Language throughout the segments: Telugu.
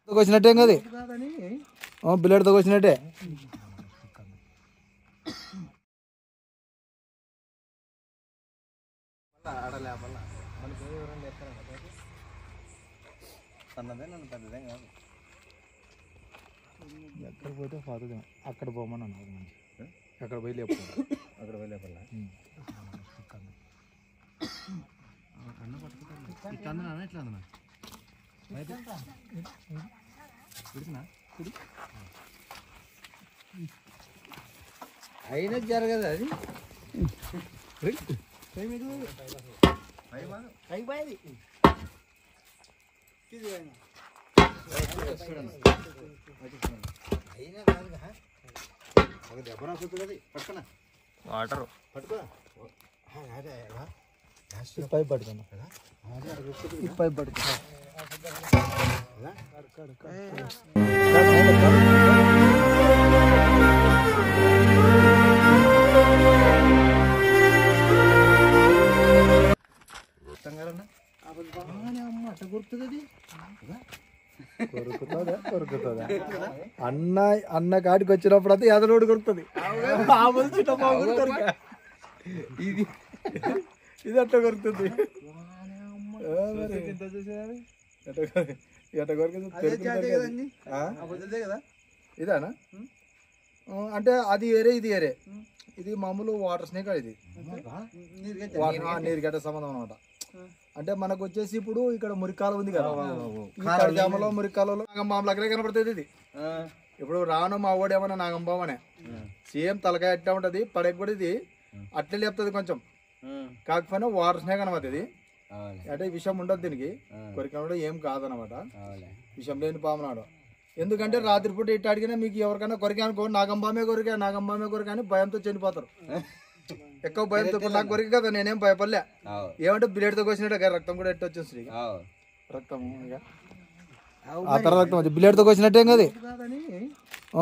వచ్చినట్టే అది బిల్లెడ్తో వచ్చినట్టే ఎక్కడ పోతే పోతుంది అక్కడ పోమని అన్నారు మంచి అక్కడ పోయి లేపు అక్కడ పోయి లేపాల అయినా జరగదు అది వాటర్ పట్టుకో పైప్ పట్టుకున్నా పైప్ పట్టుకున్నా అట్ట గుర్తుంది కొరుకుతుందా అన్న కాటికి వచ్చినప్పుడు అయితే ఎదలోడు కొరుకుతుంది ఇది ఇది అట్లా కొరుకుతుంది ఇదానా అంటే అది వేరే ఇది వేరే ఇది మామూలు వాటర్ స్నేక్ ఇది నీరు గడ్డ సంబంధం అనమాట అంటే మనకు వచ్చేసి ఇప్పుడు ఇక్కడ మురికాల ఉంది కదా ఇక్కడ జామలో మురికాలలో నాగంబాం లెక్కలే కనపడుతుంది ఇది ఇప్పుడు రాను మా ఓడి ఏమన్నా నాగంబాం అనే సేమ్ తలకాయ అట్లా ఉంటది పడక కూడా ఇది అట్లే లేపుతుంది కొంచెం కాకపోయినా వాటర్ స్నేక్ అనమాట ఇది అంటే విషం ఉండదు దీనికి కొరికినప్పుడు ఏం కాదనమాట విషం లేని పామునాడు ఎందుకంటే రాత్రిపూట ఇట్ట అడిగినా మీకు ఎవరికైనా కొరికానుకో నాగంబామే కొరికా అని భయంతో చనిపోతారు ఎక్కువ భయంతో నాకు కొరికి కదా నేనేం భయపడలే ఏమంటే బిల్లెడ్తో కోసినట్టే రక్తం కూడా ఎట్ట వచ్చేస్తుంది రక్తం ఆ తర్వాత రక్తం బిల్లెడ్తో కోసినట్టే అది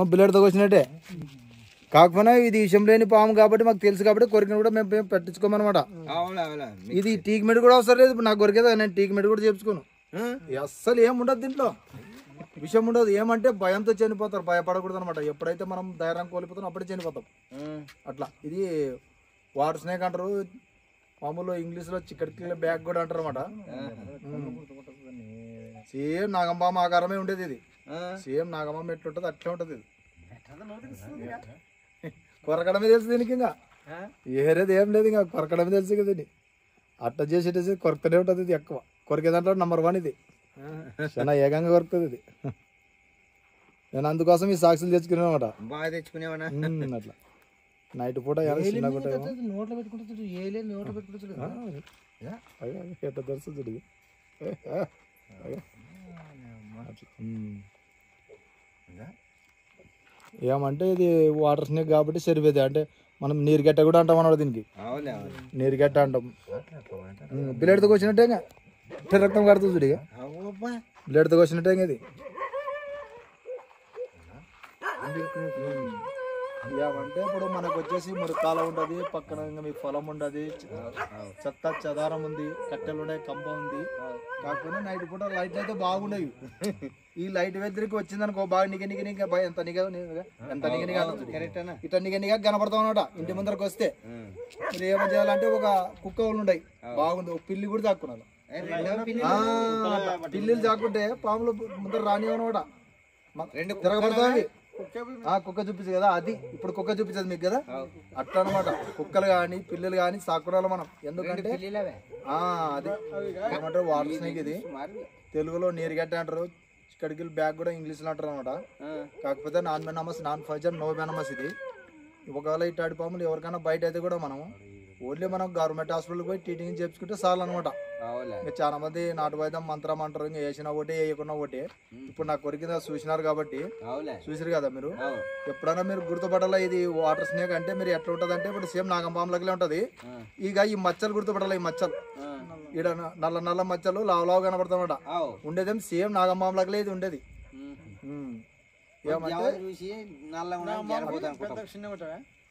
బిల్లెడ్తో కోసినట్టే కాకపోయినా ఇది విషయం లేని పాము కాబట్టి మాకు తెలుసు కాబట్టి కొరికిన కూడా మేము పట్టించుకోమన్నమాట ఇది టీక్ మెడ్ కూడా అవసరం లేదు నాకు కొరికేదా నేను టీక్ మెడ్ కూడా చేపించుకోను అస్సలు ఏం ఉండదు దీంట్లో విషయం ఉండదు ఏమంటే భయంతో చనిపోతారు భయపడకూడదు అనమాట ఎప్పుడైతే మనం ధైర్యం కోల్పోతాం అప్పుడే చనిపోతాం అట్లా ఇది వాటర్ స్నేక్ అంటారు మామూలు ఇంగ్లీష్ లో చికెన్ బ్యాగ్ కూడా అంటారు అనమాట సేమ్ నాగంబామ ఆకారమే ఉండేది ఇది సేమ్ నాగంబామ ఎట్లుంటది అట్లే ఉంటది ఇది కొరకడమే తెలుసు దీనికి ఇంకా ఏరేది ఏం లేదు ఇంకా కొరకడమే తెలుసు కదా దీన్ని అట్ట చేసేటేసి కొరకనే ఉంటుంది ఇది ఎక్కువ కొరికేదంటే నెంబర్ 1 ఇది చాలా ఏకంగా కొరుకుతుంది ఇది నేను అందుకోసం ఈ సాక్షులు తెచ్చుకునే అనమాట బాగా తెచ్చుకునేవా అట్లా నైట్ పూట నోట్లో పెట్టుకుంటుంది ఎట్లా తెలుస్తుంది ఏమంటే ఇది వాటర్ స్నేక్ కాబట్టి సరిపోతుంది అంటే మనం నీరు గట్ట కూడా అంటాం అన్నమాట దీనికి నీరు గట్ట అంటాం బిల్లెడ్తో వచ్చినట్టే రక్తం కడుతుంది చూడు బిల్లెడ్తో వచ్చినట్టే ఇది ఏమంటే ఇప్పుడు మనకు వచ్చేసి మురికాల ఉంటుంది పక్కన ఇంకా మీ పొలం ఉండదు చెత్త చెదారం ఉంది కట్టెలు ఉన్నాయి కంప ఉంది కాకపోతే నైట్ పూట లైట్లు అయితే బాగుండేవి ఈ లైట్ వెద్దరికి వచ్చిందనుకో బాగా నిగ ఎంత నిగనిగా ఇట్లా నిగనిగా కనపడతాం అనమాట ఇంటి ముందరకు వస్తే మీరు ఏమో చేయాలంటే ఒక కుక్క వాళ్ళు ఉన్నాయి బాగుంది ఒక పిల్లి కూడా దాక్కున్నారు పిల్లిలు చాకుంటే పాములు ముందర రాని అనమాట తిరగబడతాయి కుక్క చూపించదు కదా అది ఇప్పుడు కుక్క చూపించదు మీకు కదా అట్లా అనమాట కుక్కలు గాని పిల్లలు గాని సాకురాలు మనం ఎందుకంటే అది ఏమంటారు వాటర్ స్నేక్ ఇది తెలుగులో నీరు గట్ట అంటారు ఇక్కడికి బ్యాగ్ కూడా ఇంగ్లీష్ లో అంటారు అనమాట కాకపోతే non venomous non poison no venomous ఇది ఒకవేళ ఇట్లాంటి పాములు ఎవరికైనా బయట అయితే కూడా మనం ఓన్లీ మనం గవర్నమెంట్ హాస్పిటల్ పోయి ట్రీటింగ్ చేయించుకుంటే చాలు అనమాట ఇంకా చాలా మంది నాటు వైద్యం మంత్రం అంటారు ఇంకా వేసినా ఒకటి వేయకున్నా ఒకటి ఇప్పుడు నాకు కొరికిందా చూసినారు కాబట్టి చూసారు కదా మీరు ఎప్పుడైనా మీరు గుర్తుపడాలా ఇది వాటర్ స్నేక్ అంటే మీరు ఎట్లా ఉంటది అంటే ఇప్పుడు సేమ్ నాగంపాము లెక్కలే ఉంటది ఇక ఈ మచ్చలు గుర్తుపడాలి ఈ మచ్చలు ఈడ నల్ల నల్ల మచ్చలు లావు కనపడతామట ఉండేదేం సేమ్ నాగంపాము లెక్కలే ఇది ఉండేది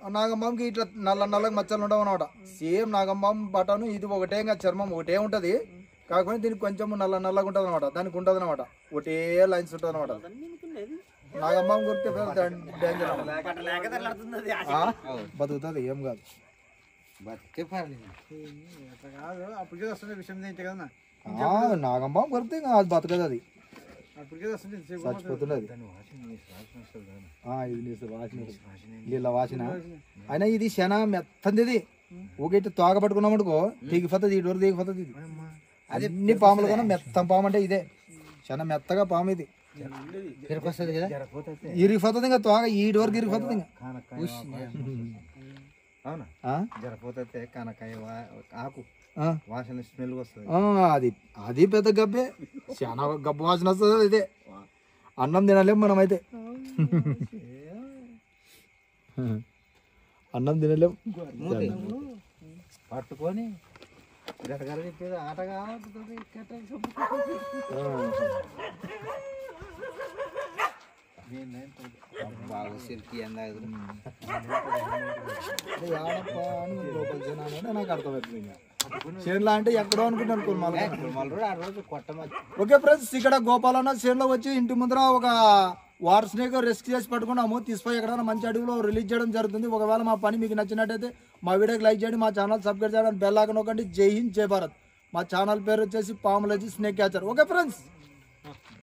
నాగంబాంకి ఇట్లా నల్ల నల్లగా మచ్చలు ఉండవు అనమాట సేమ్ నాగంబాం బటను ఇది ఒకటే ఇంకా చర్మం ఒకటే ఉంటది కాకపోతే దీనికి కొంచెం నల్లగా ఉంటుంది అనమాట, దానికి ఉంటుంది అనమాట, ఒకటే లైన్స్ ఉంటుంది అనమాట. నాగమ్మ గుర్తే డేంజర్ బతుకుతుంది, ఏం కాదు. నాగమ్మ కొరితే అది బతకదు, అది చచ్చిపోతున్నది. నీళ్ళ వాసన అయినా ఇది శన మెత్తంది, ఇది ఊగిట్టు తోక పట్టుకున్నాం అనుకో దిగిపోతుంది, ఇటు వరకు దిగిపోతుంది. ఇది అన్ని పాములు కన్నా మెత్తం పాము అంటే ఇదే, శన మెత్తగా పాము ఇది. ఇరిగిపోతుంది ఇంకా తోక ఈటి వరకు ఇరిగిపోతుంది. జరపోతే కనకాయ ఆకు వాసన స్మెల్ వస్తుంది, అది పెద్ద గబ్బే, చాలా గబ్బు వాసన వస్తుంది. ఇదే అన్నం తినలేము మనం, అయితే అన్నం తినలేము. పట్టుకొని గడగడ చెప్పేది ఆటగా బాగా సిల్కి అందాక నాకు అర్థమవుతుంది. చేనులో అంటే ఎక్కడో అనుకుంటాను. ఓకే ఫ్రెండ్స్, ఇక్కడ గోపాలన్న చేనులో వచ్చి ఇంటి ముందర ఒక వాటర్ స్నేక్ రెస్క్యూ చేసి పట్టుకున్నాము. తీసుకుపోయి ఎక్కడైనా మంచి అడవిలో రిలీజ్ చేయడం జరుగుతుంది. ఒకవేళ మా పని మీకు నచ్చినట్టయితే మా వీడియోకి లైక్ చేయండి, మా ఛానల్ సబ్స్క్రైబ్ చేయడానికి బెల్ ఐకాన్ నొక్కండి. జై హింద్, జై భారత్. మా ఛానల్ పేరు వచ్చేసి పాములజీ స్నేక్ క్యాచర్. Okay friends.